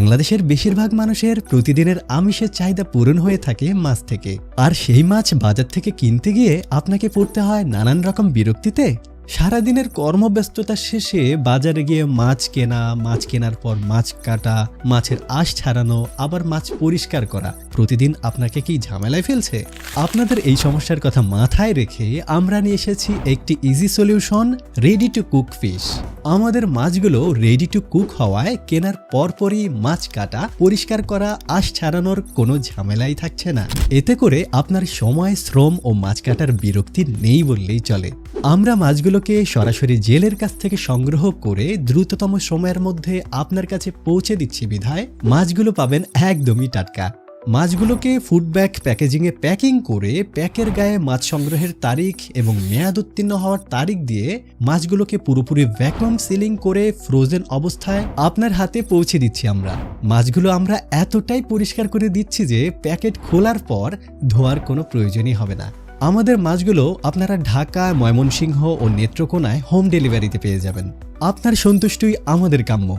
বাংলাদেশের বেশিরভাগ মানুষের প্রতিদিনের আমিষের চাহিদা পূরণ হয়ে থাকে মাছ থেকে। আর সেই মাছ বাজার থেকে কিনতে গিয়ে আপনাকে পড়তে হয় নানান রকম বিরক্তিতে। সারাদিনের কর্মব্যস্ততা শেষে বাজারে গিয়ে মাছ কেনা, মাছ কেনার পর মাছ কাটা, মাছের আঁশ ছাড়ানো, আবার মাছ পরিষ্কার করা প্রতিদিন আপনাকে কি ঝামেলায় ফেলছে? আপনাদের এই সমস্যার কথা মাথায় রেখে আমরা নিয়ে এসেছি একটি easy solution, ready to cook fish. আমাদের মাছগুলো রেডি টু কুক হওয়ায় কেনার পরপরই মাছ কাটা, পরিষ্কার করা, আঁশ ছাড়ানোর কোনো ঝামেলাই থাকছে না। এতে করে আপনার সময়, শ্রম ও মাছ কাটার বিরক্তি নেই বললেই চলে। আমরা মাছগুলোকে সরাসরি জেলের কাছ থেকে সংগ্রহ করে দ্রুততম সময়ের মধ্যে আপনার কাছে পৌঁছে দিচ্ছি বিধায় মাছগুলো পাবেন একদমই টাটকা। মাছগুলোকে ফুড ব্যাগ প্যাকেজিংয়ে প্যাকিং করে প্যাকের গায়ে মাছ সংগ্রহের তারিখ এবং মেয়াদ উত্তীর্ণ হওয়ার তারিখ দিয়ে মাছগুলোকে পুরোপুরি ভ্যাকুয়াম সিলিং করে ফ্রোজেন অবস্থায় আপনার হাতে পৌঁছে দিচ্ছি আমরা। মাছগুলো আমরা এতটাই পরিষ্কার করে দিচ্ছি যে প্যাকেট খোলার পর ধোয়ার কোনো প্রয়োজনই হবে না। আমাদের মাছগুলো আপনারা ঢাকা, ময়মনসিংহ ও নেত্রকোনায় হোম ডেলিভারিতে পেয়ে যাবেন। আপনার সন্তুষ্টই আমাদের কাম্য।